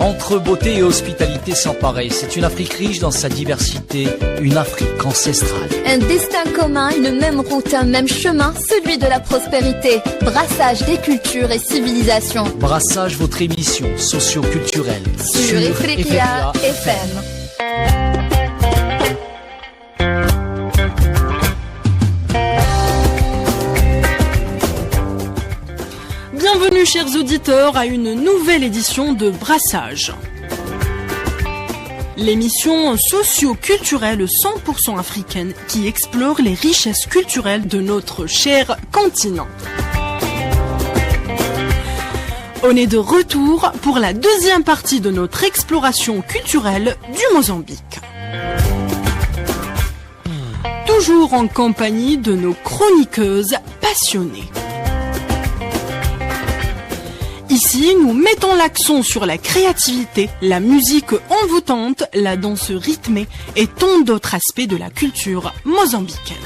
Entre beauté et hospitalité sans pareil, c'est une Afrique riche dans sa diversité, une Afrique ancestrale. Un destin commun, une même route, un même chemin, celui de la prospérité. Brassage des cultures et civilisations. Brassage, votre émission socio-culturelle sur Ifriqiya FM. Bienvenue chers auditeurs à une nouvelle édition de Brassage. L'émission socio-culturelle 100% africaine qui explore les richesses culturelles de notre cher continent. On est de retour pour la deuxième partie de notre exploration culturelle du Mozambique. Toujours en compagnie de nos chroniqueuses passionnées. Ici, nous mettons l'accent sur la créativité, la musique envoûtante, la danse rythmée et tant d'autres aspects de la culture mozambicaine.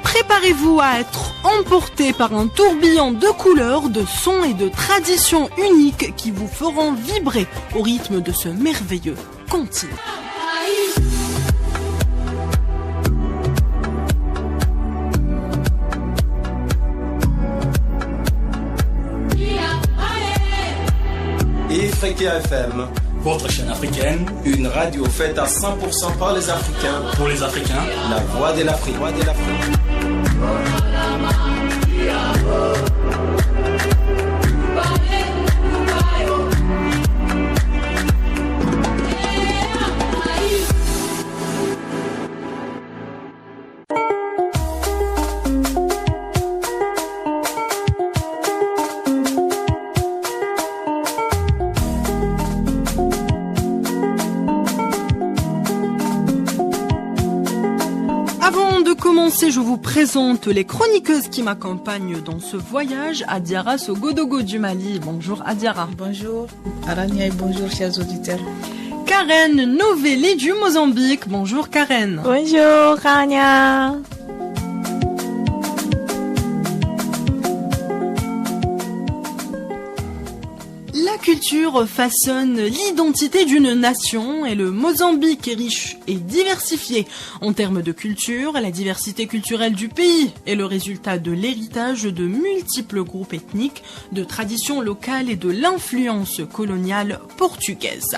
Préparez-vous à être emporté par un tourbillon de couleurs, de sons et de traditions uniques qui vous feront vibrer au rythme de ce merveilleux continent. Ifriqiya FM, votre chaîne africaine, une radio faite à 100% par les Africains, pour les Africains, la voix de l'Afrique. Je vous présente les chroniqueuses qui m'accompagnent dans ce voyage. Adiara Sogodogo du Mali. Bonjour Adiara. Bonjour Arania et bonjour chers auditeurs. Karen Novelli du Mozambique. Bonjour Karen. Bonjour Arania. La culture façonne l'identité d'une nation et le Mozambique est riche et diversifié. En termes de culture, la diversité culturelle du pays est le résultat de l'héritage de multiples groupes ethniques, de traditions locales et de l'influence coloniale portugaise.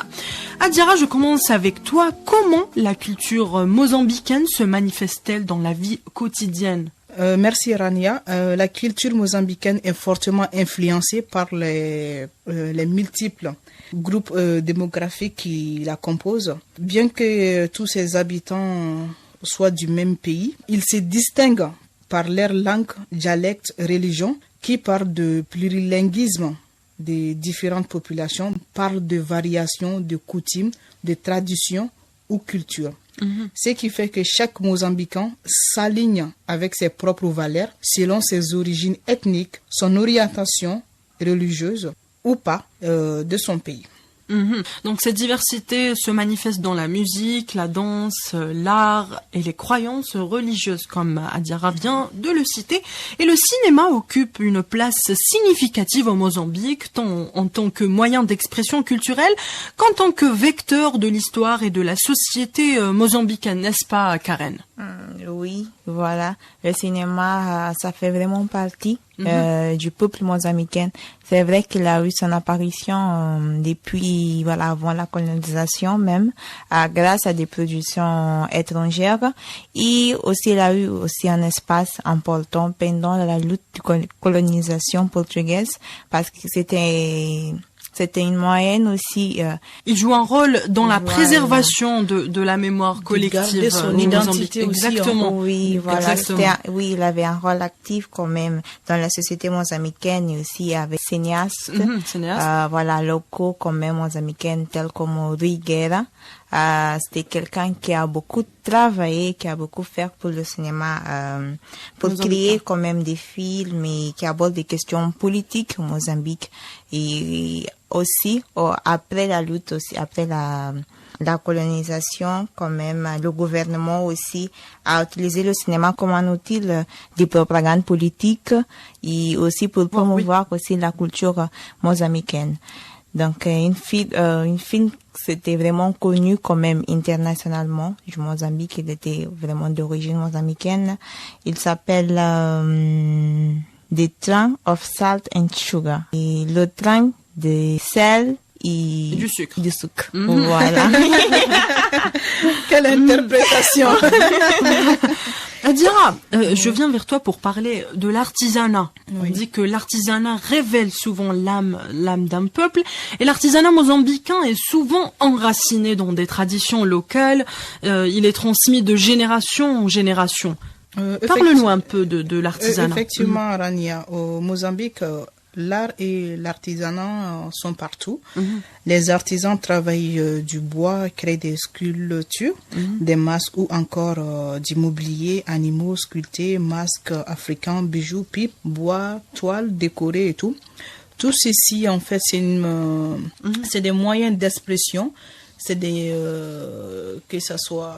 Adiara, je commence avec toi. Comment la culture mozambicaine se manifeste-t-elle dans la vie quotidienne ? Merci Rania. La culture mozambicaine est fortement influencée par les multiples groupes démographiques qui la composent. Bien que tous ses habitants soient du même pays, ils se distinguent par leur langue, dialecte, religion, qui parlent de plurilinguisme des différentes populations, parlent de variations, de coutumes, de traditions ou cultures. Ce qui fait que chaque Mozambicain s'aligne avec ses propres valeurs selon ses origines ethniques, son orientation religieuse ou pas de son pays. Donc cette diversité se manifeste dans la musique, la danse, l'art et les croyances religieuses, comme Adiara vient de le citer. Et le cinéma occupe une place significative au Mozambique, tant en tant que moyen d'expression culturelle qu'en tant que vecteur de l'histoire et de la société mozambicaine, n'est-ce pas Karen ? Oui, voilà. Le cinéma, ça fait vraiment partie du peuple mozambicain. C'est vrai qu'il a eu son apparition depuis, avant la colonisation même, grâce à des productions étrangères. Et aussi, il a eu aussi un espace important pendant la lutte de colonisation portugaise, parce que c'était une moyenne aussi. Il joue un rôle dans la préservation de la mémoire collective. De son identité aussi. Exactement. Oui, voilà. Exactement. Oui, il avait un rôle actif quand même dans la société mozambicaine et aussi avec cinéastes. Locaux quand même mozambicains tels comme Rui Guerra. C'était quelqu'un qui a beaucoup travaillé, qui a beaucoup fait pour le cinéma, pour créer quand même des films et qui abordent des questions politiques au Mozambique. Et aussi, après la lutte, aussi, après la colonisation, quand même, le gouvernement aussi a utilisé le cinéma comme un outil de propagande politique et aussi pour promouvoir aussi la culture mozambicaine. Donc, une film, c'était vraiment connu quand même internationalement. Du Mozambique, il était vraiment d'origine mozambicaine. Il s'appelle The Train of Salt and Sugar. Et le train de sel et du sucre. Voilà. Quelle interprétation. Adira, je viens vers toi pour parler de l'artisanat. Oui. On dit que l'artisanat révèle souvent l'âme d'un peuple, et l'artisanat mozambicain est souvent enraciné dans des traditions locales. Il est transmis de génération en génération. Parle-nous un peu de l'artisanat. Effectivement, Rania, au Mozambique, l'art et l'artisanat sont partout. Les artisans travaillent du bois, créent des sculptures, des masques ou encore du mobilier, animaux sculptés, masques africains, bijoux, pipes, bois, toiles décorées et tout. Tout ceci, en fait, c'est des moyens d'expression. C'est que ça soit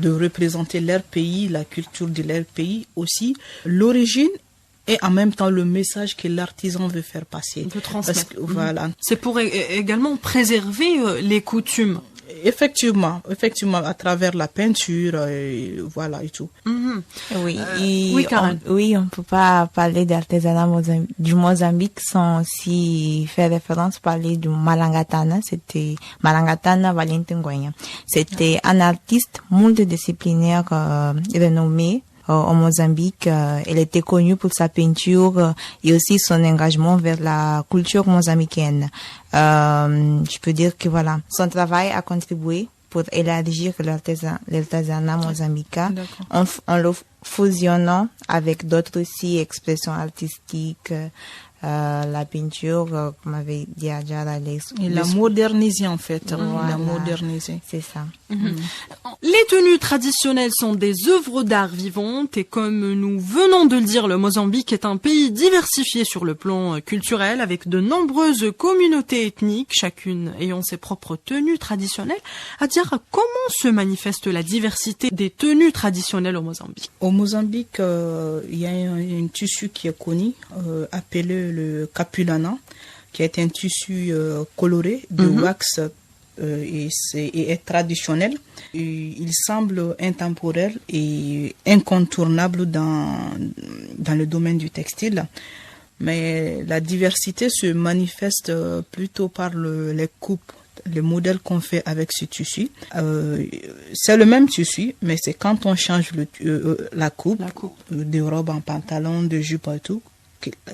de représenter leur pays, la culture de leur pays aussi, l'origine et en même temps le message que l'artisan veut faire passer. On peut transmettre. Parce que, voilà. C'est pour également préserver les coutumes. Effectivement, à travers la peinture, voilà et tout. Oui, oui, Karen. On peut pas parler d'artisanat du Mozambique sans aussi faire référence, parler du Malangatana. C'était Malangatana Valentin Goya. C'était un artiste multidisciplinaire renommé au Mozambique. Elle était connue pour sa peinture et aussi son engagement vers la culture mozambicaine. Je peux dire que voilà, son travail a contribué pour élargir l'artisanat mozambicain en le fusionnant avec d'autres aussi expressions artistiques, la peinture, comme avait dit Adjara, et la moderniser en fait. Voilà. La moderniser. C'est ça. Les tenues traditionnelles sont des œuvres d'art vivantes et comme nous venons de le dire, le Mozambique est un pays diversifié sur le plan culturel avec de nombreuses communautés ethniques, chacune ayant ses propres tenues traditionnelles. Adjara, comment se manifeste la diversité des tenues traditionnelles au Mozambique? Au Mozambique, il y a un tissu qui est connu, appelé le capulana, qui est un tissu coloré de wax et est traditionnel. Et il semble intemporel et incontournable dans le domaine du textile. Mais la diversité se manifeste plutôt par les coupes, les modèles qu'on fait avec ce tissu. C'est le même tissu, mais c'est quand on change la coupe. De robe en pantalon, de jupe et tout.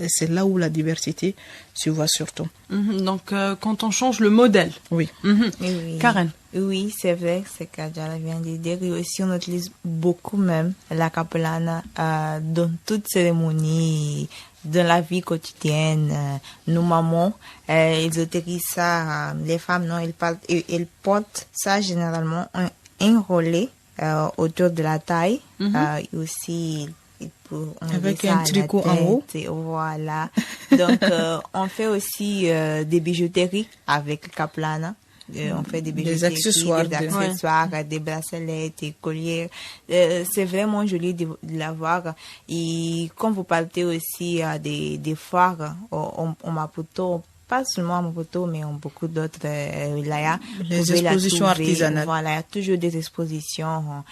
C'est là où la diversité se voit surtout. Donc, quand on change le modèle. Oui. Oui. Karen. Oui, c'est vrai, c'est qu'Adjara vient de dire. Et aussi, on utilise beaucoup même la capelana dans toute cérémonie, dans la vie quotidienne. Nos mamans, ils utilisent ça. Les femmes, non, elles portent ça généralement enroulé autour de la taille. Et aussi, avec un tricot en haut. Voilà. Donc, on fait aussi des bijouteries avec le caplana. On fait des bijouteries, des accessoires, des bracelets, des colliers. C'est vraiment joli de l'avoir. Et quand vous partez aussi à des foires au Maputo, pas seulement à Maputo, mais en beaucoup d'autres wilayas. Les expositions artisanales. Voilà, il y a toujours des expositions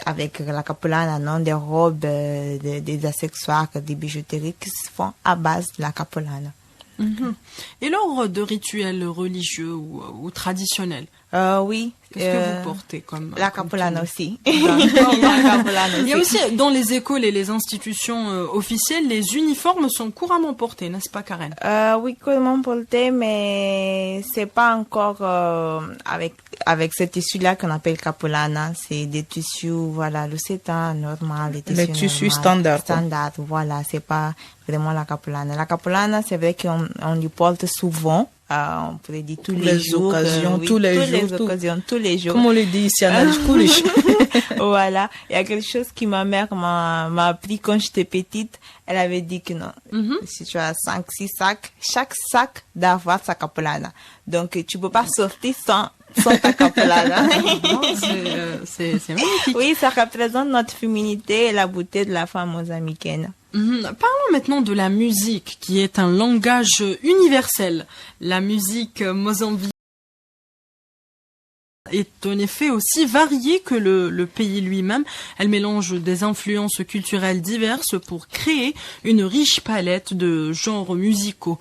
avec la capelana, non, des robes, des accessoires, des bijouteries qui se font à base de la capelana. Et lors de rituels religieux ou traditionnels? Oui. Qu'est-ce que vous portez comme la capelana aussi. Il y a aussi dans les écoles et les institutions officielles, les uniformes sont couramment portés, n'est-ce pas, Karen? Oui, couramment portés, mais c'est pas encore avec ce tissu-là qu'on appelle capelana. C'est des tissus, voilà, le sétin normal, les tissus standards. Standard, voilà, c'est pas vraiment la capelana. La capelana, c'est vrai qu'on lui porte souvent. On pourrait dire tous les jours, occasions, tous les jours. Comme on le dit ici à Najkoulish. Voilà. Il y a quelque chose que ma mère m'a appris quand j'étais petite. Elle avait dit que non. Si tu as 5, 6 sacs, chaque sac doit avoir sa capelana. Donc, tu peux pas sortir sans sont a cappella là. C'est magnifique. Oui, ça représente notre féminité et la beauté de la femme mozambicaine. Parlons maintenant de la musique, qui est un langage universel. La musique mozambicaine est en effet aussi variée que le pays lui-même. Elle mélange des influences culturelles diverses pour créer une riche palette de genres musicaux.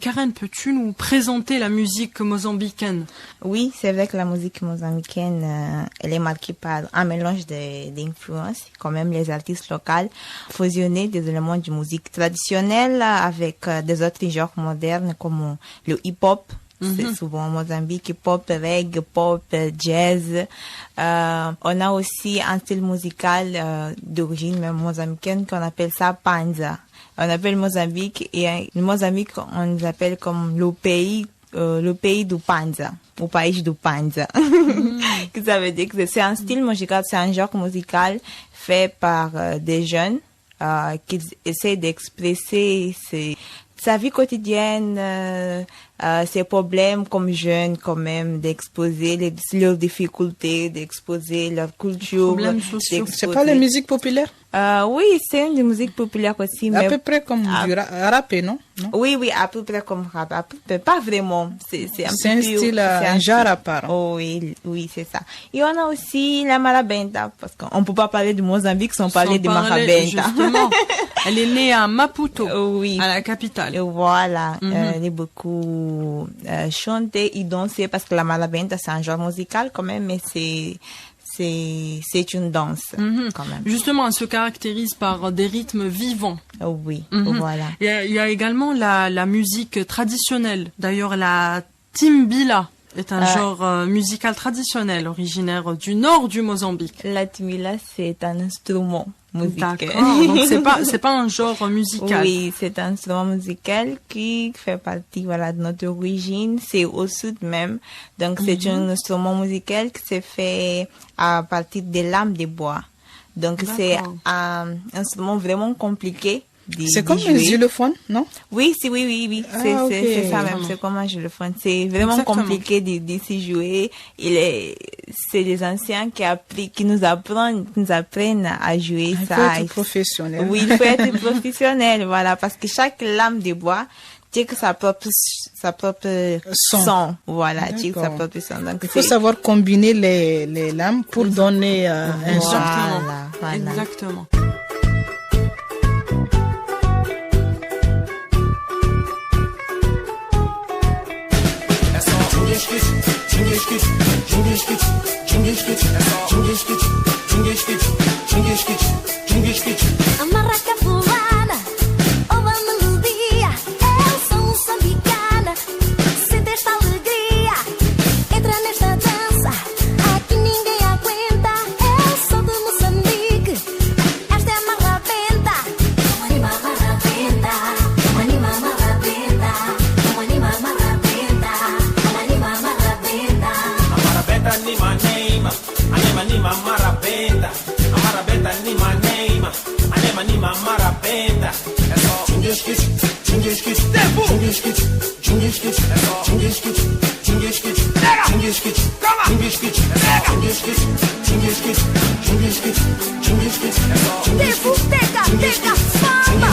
Karen, peux-tu nous présenter la musique mozambicaine? Oui, c'est vrai que la musique mozambicaine, elle est marquée par un mélange d'influences, quand même les artistes locaux, fusionner des éléments de musique traditionnelle avec des autres genres modernes comme le hip-hop. C'est souvent Mozambique, pop, reggae, pop, jazz. On a aussi un style musical d'origine même mozambicaine qu'on appelle ça panza. On appelle Mozambique et le Mozambique on nous appelle comme le pays du panza, au pays du panza. Ça veut dire que c'est un style musical, c'est un genre musical fait par des jeunes qui essaient d'exprimer sa vie quotidienne, ses problèmes comme jeunes, quand même, d'exposer leurs difficultés, d'exposer leur culture. Problèmes sociaux. C'est pas la musique populaire? Oui, c'est une musique populaire aussi. À peu près comme du rap, non? Oui, à peu près comme rap. À peu près, pas vraiment. C'est un style, un genre à part. Oh, oui, c'est ça. Et on a aussi la marabenta, parce qu'on peut pas parler de Mozambique sans parler de marabenta. Justement. Elle est née à Maputo, oui, à la capitale. Et voilà, elle est beaucoup chantée et dansée parce que la marabenta c'est un genre musical quand même, mais c'est une danse quand même. Justement, elle se caractérise par des rythmes vivants. Oui, voilà. Il y a également la musique traditionnelle. D'ailleurs, la timbila est un genre musical traditionnel originaire du nord du Mozambique. La timbila, c'est un instrument musical. D'accord, donc c'est pas un genre musical. Oui, c'est un instrument musical qui fait partie de notre origine, c'est au sud même. Donc c'est un instrument musical qui s'est fait à partir des lames de bois. Donc c'est un instrument vraiment compliqué. C'est comme un xylophone, non? Oui. C'est ça même, c'est comme un xylophone. C'est vraiment compliqué de s'y jouer. C'est les anciens qui nous apprennent à jouer ça. Il faut être professionnel. Oui, il faut être professionnel, voilà, parce que chaque lame de bois tire sa propre son. Voilà, tire sa propre son. Donc, il faut savoir combiner les lames pour donner un son. Voilà. Exactement. Amarra capoeira, ouve a melodia, eu sou moçambicana, sente esta alegria, entra nesta dança, aqui ninguém aguenta, eu sou de Moçambique, esta é a marrabenta, anima marrabenta, anima marrabenta, anima marrabenta, anima marrabenta. Amarabenta ni manema, anema ni marabenta. Amarabenta ni manema, anema ni marabenta. É só tchunguiskit, tchunguiskit, tchunguiskit, tchunguiskit, é só tchunguiskit, tchunguiskit, tchunguiskit, tchunguiskit, é só tchunguiskit, tchunguiskit, tchunguiskit, tchunguiskit, é só tchunguiskit, Tega, samba.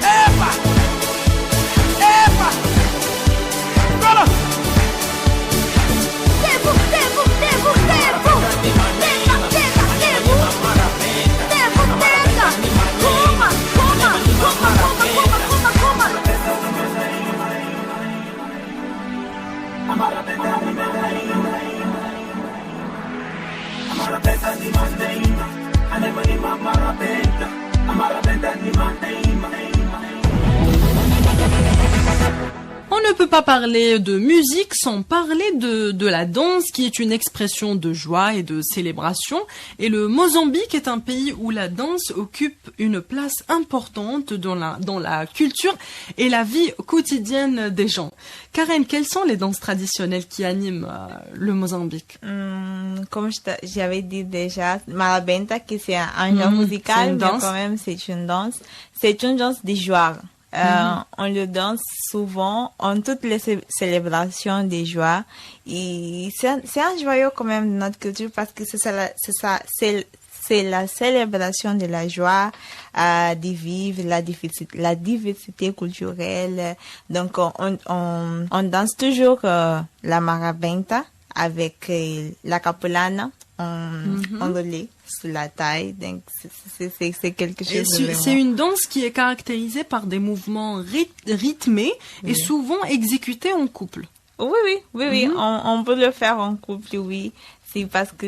Epa! peut pas parler de musique sans parler de la danse, qui est une expression de joie et de célébration. Et le Mozambique est un pays où la danse occupe une place importante dans la culture et la vie quotidienne des gens. Karen, quelles sont les danses traditionnelles qui animent le Mozambique? Comme j'avais dit déjà, Marabenta, qui c'est un genre musical, mais quand même c'est une danse. C'est une danse de joie. On le danse souvent en toutes les célébrations des joies. Et c'est un joyau quand même de notre culture parce que c'est la célébration de la joie, de vivre la diversité culturelle. Donc, on danse toujours la marabenta avec la capulana enroulée sous la taille. Donc, c'est quelque chose de c'est une danse qui est caractérisée par des mouvements rythmés et souvent exécutés en couple. Oui. On peut le faire en couple, oui. C'est parce que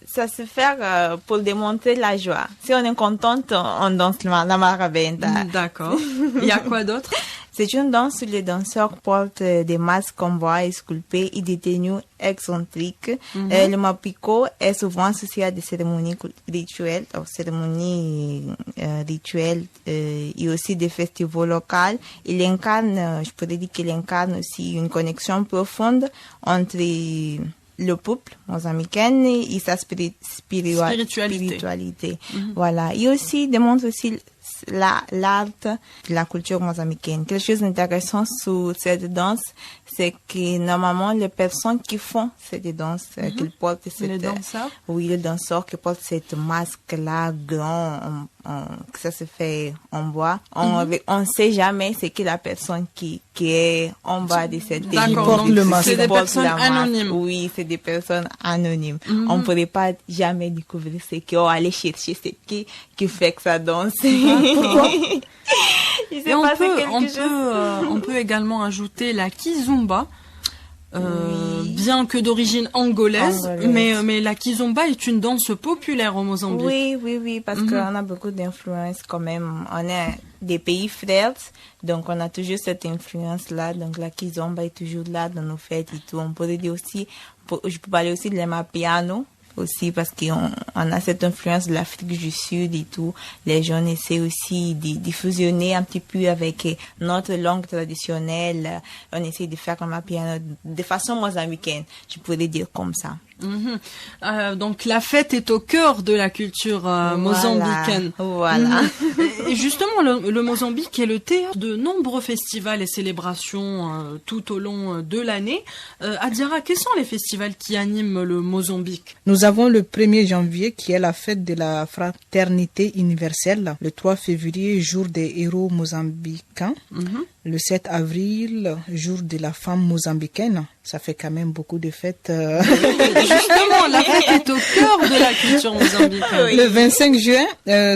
ça se fait pour démontrer la joie. Si on est contente, on danse la marabenta. D'accord. Il y a quoi d'autre? C'est une danse où les danseurs portent des masques en bois et sculptés et des tenues excentriques. Le mapico est souvent associé à des cérémonies rituelles, et aussi des festivals locaux. Il incarne, je pourrais dire qu'il incarne aussi une connexion profonde entre le peuple mozambicain et sa spiritualité. Voilà. Et aussi démontre aussi l'art de la culture mozambicaine. Quelque chose d'intéressant sur cette danse, c'est que normalement les personnes qui font cette danse, qu'ils portent les danseurs? Oui, les danseurs qui portent cette masque-là grand, que ça se fait en bois. On sait jamais c'est qui la personne qui est en bas de cette D'accord, donc le masque. C'est des personnes anonymes. Oui, c'est des personnes anonymes. On ne pourrait pas jamais découvrir ce qui aller chercher c'est qui fait que ça danse. Pourquoi? Et on peut également ajouter la kizomba, bien que d'origine angolaise, mais la kizomba est une danse populaire au Mozambique. Oui, parce qu'on a beaucoup d'influence quand même. On est des pays frères, donc on a toujours cette influence-là. Donc la kizomba est toujours là dans nos fêtes et tout. On pourrait dire aussi, je peux parler aussi de l'emapiano aussi parce qu'on a cette influence de l'Afrique du Sud et tout. Les jeunes essaient aussi de fusionner un petit peu avec notre langue traditionnelle. On essaie de faire comme un piano de façon mozambicaine, je pourrais dire comme ça. Donc la fête est au cœur de la culture mozambicaine. Voilà. Et justement, le Mozambique est le théâtre de nombreux festivals et célébrations tout au long de l'année. Adiara, quels sont les festivals qui animent le Mozambique? Nous avons le 1er janvier qui est la fête de la fraternité universelle, le 3 février, jour des héros mozambicains, le 7 avril, jour de la femme mozambicaine. Ça fait quand même beaucoup de fêtes. Justement, la fête est au cœur de la culture mozambicaine. Le 25 juin,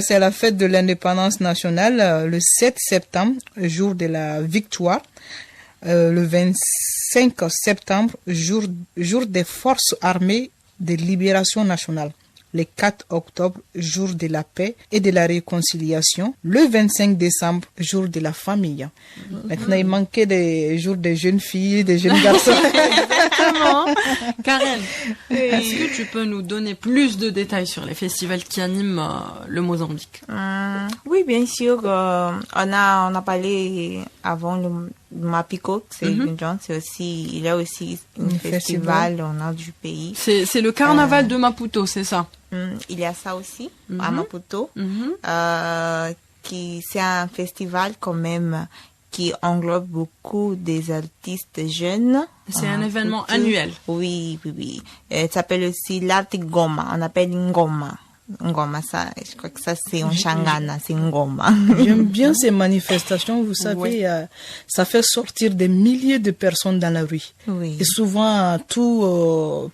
c'est la fête de l'indépendance nationale. Le 7 septembre, jour de la victoire. Le 25 septembre, jour des forces armées de libération nationale. Le 4 octobre, jour de la paix et de la réconciliation. Le 25 décembre, jour de la famille. Maintenant, il manquait des jours des jeunes filles, des jeunes garçons. Exactement. Karen, est-ce que tu peux nous donner plus de détails sur les festivals qui animent le Mozambique? Oui, bien sûr. On a parlé avant le Mapico, c'est une danse, il y a aussi un festival au nord du pays. C'est le carnaval de Maputo, c'est ça? Il y a ça aussi à Maputo, c'est un festival quand même qui englobe beaucoup des artistes jeunes. C'est un événement annuel. Oui. Ça s'appelle aussi l'Artigoma, on appelle Ngoma. Ngoma, ça, je crois que ça c'est un Shangana, c'est Ngoma. J'aime bien ces manifestations, vous savez, ça fait sortir des milliers de personnes dans la rue. Oui. Et souvent, tout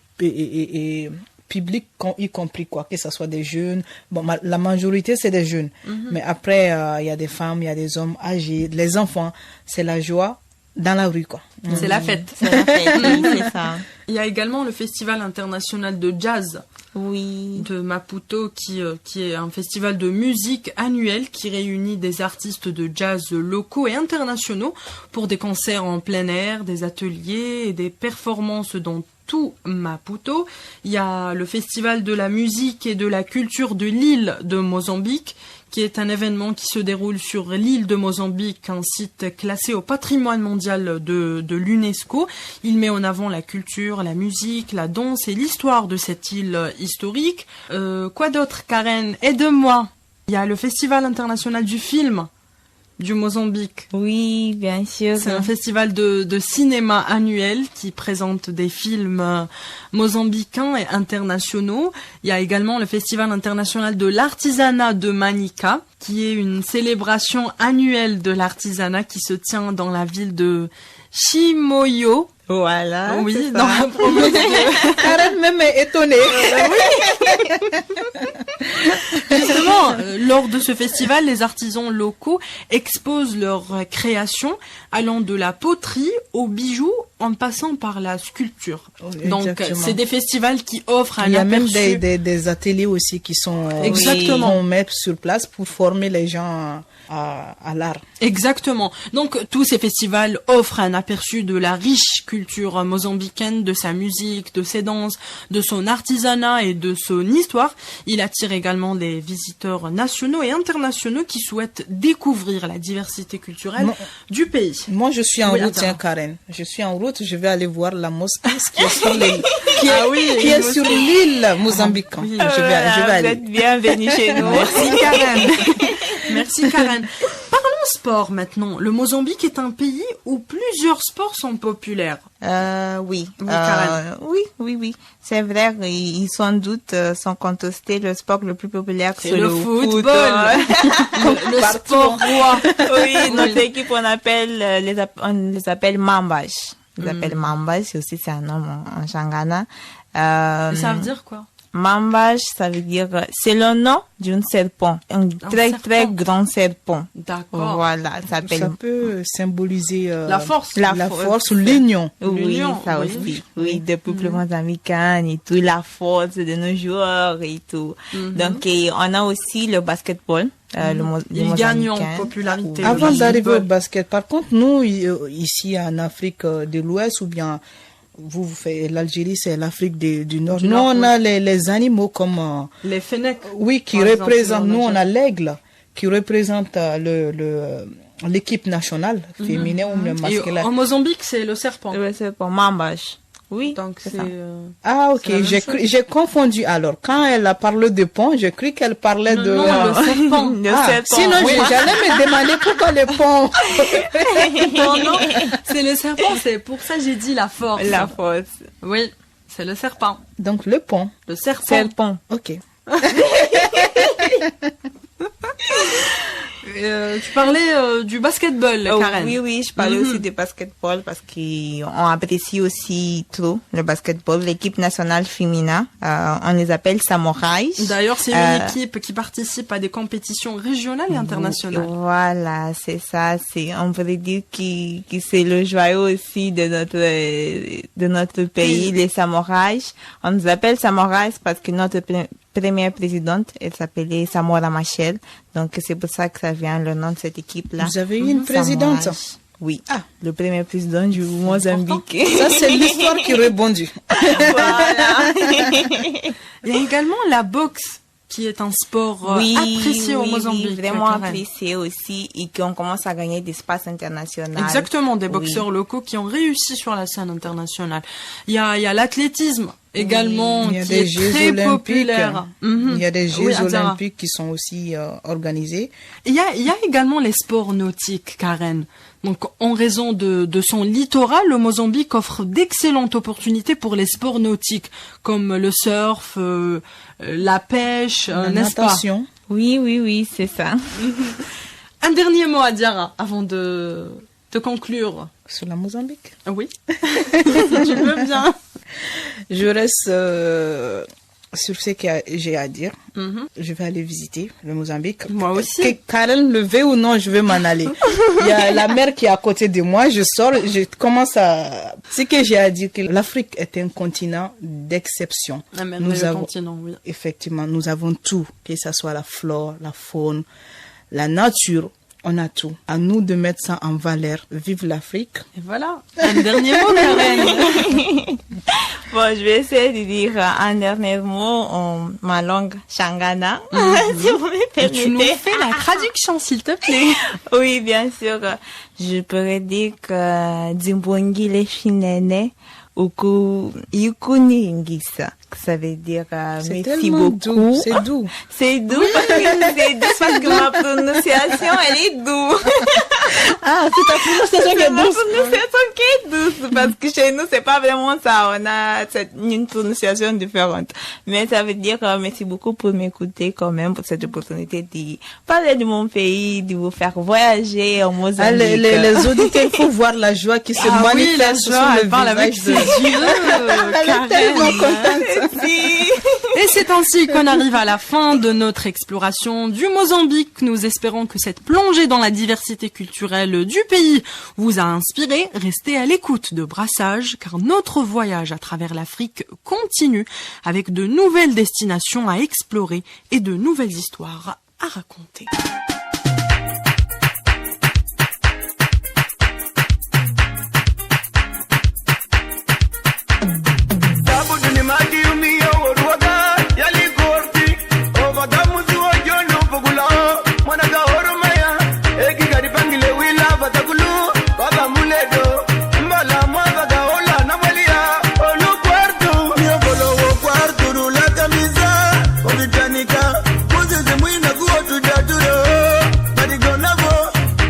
public, y compris que ce soit des jeunes. Bon, la majorité, c'est des jeunes. Mais après, il y a des femmes, il y a des hommes âgés, les enfants. C'est la joie, dans la rue, quoi. C'est la fête. C'est la fête, oui, c'est ça. Il y a également le Festival international de jazz Oui. de Maputo qui est un festival de musique annuel qui réunit des artistes de jazz locaux et internationaux pour des concerts en plein air, des ateliers et des performances dans tout Maputo. Il y a le Festival de la musique et de la culture de l'île de Mozambique qui est un événement qui se déroule sur l'île de Mozambique, un site classé au patrimoine mondial de l'UNESCO. Il met en avant la culture, la musique, la danse et l'histoire de cette île historique. Quoi d'autre, Karen? Aide-moi. Il y a le Festival international du film du Mozambique. Oui, bien sûr. C'est un festival de cinéma annuel qui présente des films mozambicains et internationaux. Il y a également le Festival international de l'artisanat de Manica, qui est une célébration annuelle de l'artisanat qui se tient dans la ville de Chimoio. Voilà. Oui, c'est dans ça. la province de... Karen même est étonnée. Justement, lors de ce festival, les artisans locaux exposent leurs créations allant de la poterie aux bijoux en passant par la sculpture. Oui, Donc, exactement. c'est des festivals qui offrent un Il y a même aperçu. des ateliers aussi qui sont Exactement. qu'on met sur place pour former les gens à l'art. Exactement. Donc, tous ces festivals offrent un aperçu de la riche culture mozambicaine, de sa musique, de ses danses, de son artisanat et de son histoire. Il attire également des visiteurs nationaux et internationaux qui souhaitent découvrir la diversité culturelle Moi- du pays. Moi, je suis en Oui, route, attends. tiens, Karen. Je suis en route, je vais aller voir la mosquée qui est sur l'île, qui est sur l'île Mozambique. Oui. Je vais Vous aller. êtes bienvenue chez nous. Merci Karen. Merci Karen. Parlons sport maintenant. Le Mozambique est un pays où plusieurs sports sont populaires. Oui. Oui, Karen. Oui. C'est vrai, ils sans doute sont contestés. Le sport le plus populaire, C'est c'est le le football. foot. Le sport roi. Oui, notre équipe, on les appelle Mambas. Ils appellent Mambas, c'est un nom en Changana. Ça veut dire quoi? Mambas, ça veut dire, c'est le nom d'un serpent. Un très, serpent. très grand serpent. D'accord. Voilà, ça s'appelle. Ça peut symboliser La force. La force ou l'union. Oui, L'union, ça oui. aussi. Oui, des peuples mozambicains et tout, la force de nos joueurs et tout. Donc, et on a aussi le basketball. Le Il gagne en mozambicain. popularité. Oui. Avant le d'arriver au football. basket, par contre, nous, ici en Afrique de l'Ouest, ou bien vous faites l'Algérie, c'est l'Afrique du Nord. Du Nous, Nord, on a les animaux comme, Les Fennecs. oui, qui Par exemple, représentent, en nous, on a Algérie. l'aigle, qui représente l'équipe nationale, féminine ou Et masculine. en Mozambique, c'est le serpent. Le serpent, Mambas. Oui, Donc, c'est c'est... ça. Ah, ok, c'est la même chose. j'ai confondu. Alors, quand elle a parlé de pont, j'ai cru qu'elle parlait Non, de... non, le serpent. Le Ah, serpent. sinon, Oui. j'allais me demander pourquoi le pont. Non, non, c'est le serpent, c'est pour ça que j'ai dit la force. La force. Oui, c'est le serpent. Donc, le pont. Le serpent. Serpent. Ok. Tu parlais du basketball, Oh, Karen. oui, je parlais aussi de basketball parce qu'on apprécie aussi trop le basketball. L'équipe nationale féminin, on les appelle samouraïs. D'ailleurs, c'est une équipe qui participe à des compétitions régionales et internationales. Voilà, c'est ça. On pourrait dire que c'est le joyau aussi de notre pays, les samouraïs. On nous appelle samouraïs parce que notre première présidente, elle s'appelait Samora Machel. Donc, c'est pour ça que ça vient le nom de cette équipe-là. Vous avez eu une présidente. Samouraïs. Oui. Ah. Le premier président du Mozambique. Ça, c'est l'histoire qui rebondit. Voilà. Il y a également la boxe, qui est un sport apprécié au Mozambique. Oui, vraiment Karen. apprécié aussi et qu'on commence à gagner d'espace international. Exactement, des Oui. boxeurs locaux qui ont réussi sur la scène internationale. Il y a l'athlétisme également, Il y a qui des est Jeux très olympiques. populaire. Mhm. Il y a des Jeux Oui, Azara. olympiques qui sont aussi organisés. Il y a également les sports nautiques, Karen. Donc, en raison de son littoral, le Mozambique offre d'excellentes opportunités pour les sports nautiques, comme le surf, la pêche, La n'est-ce pas? natation. Oui, c'est ça. Un dernier mot à Diarra, avant de conclure. Sur la Mozambique. Oui, si tu veux bien. Je reste sur ce que j'ai à dire. Je vais aller visiter le Mozambique. Moi aussi. Que Karen le veuille ou non, je vais m'en aller. Il y a la mer qui est à côté de moi. Je sors, je commence à... Ce que j'ai à dire, que l'Afrique est un continent d'exception. Continent, oui. Effectivement, nous avons tout, que ce soit la flore, la faune, la nature. On a tout. À nous de mettre ça en valeur. Vive l'Afrique. Et voilà. Un dernier mot, Karen. Bon, je vais essayer de dire un dernier mot en ma langue Shangana, si vous me permettez. Tu nous fais la traduction, s'il te plaît. Oui, bien sûr. Je pourrais dire que Zimbongi le Shinene Uku Yukuningisa. Ça veut dire merci beaucoup. Doux. C'est doux. C'est doux parce que ma prononciation elle est douce. Ah, c'est ta prononciation qui est douce. Ma prononciation qui est douce parce que chez nous c'est pas vraiment ça. On a une prononciation différente. Mais ça veut dire merci beaucoup pour m'écouter quand même pour cette opportunité de parler de mon pays, de vous faire voyager en Mozambique. Les auditeurs, il faut voir la joie qui se manifeste sur le visage de Elle est tellement contente. Et c'est ainsi qu'on arrive à la fin de notre exploration du Mozambique. Nous espérons que cette plongée dans la diversité culturelle du pays vous a inspiré. Restez à l'écoute de Brassage, car notre voyage à travers l'Afrique continue avec de nouvelles destinations à explorer et de nouvelles histoires à raconter.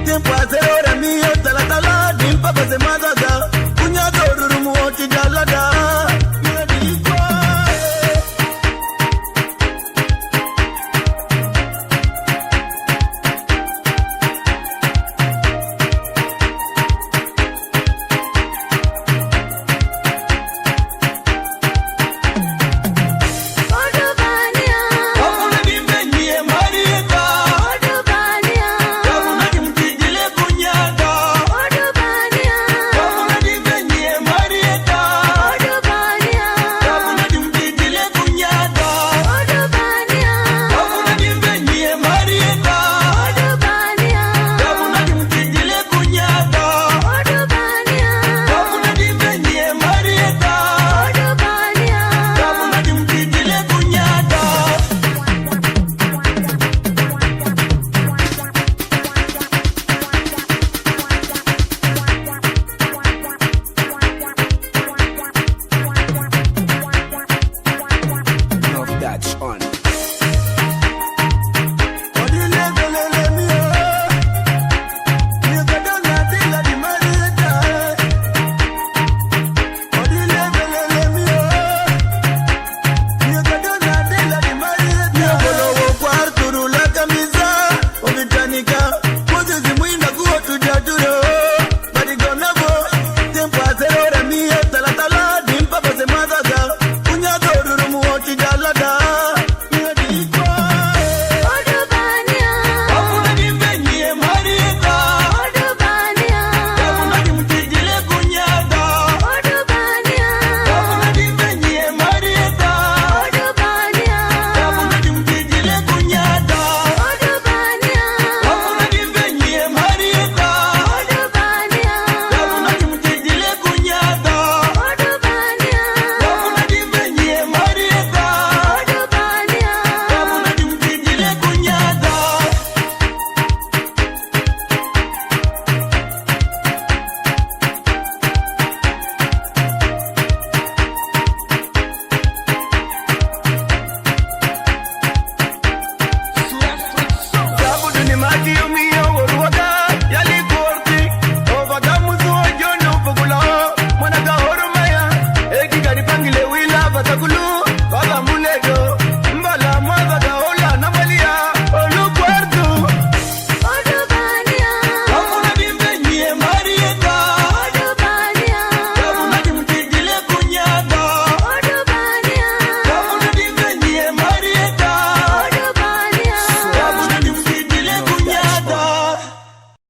Tempo a 0 hora mío, tala tala, limpa pa se madaga.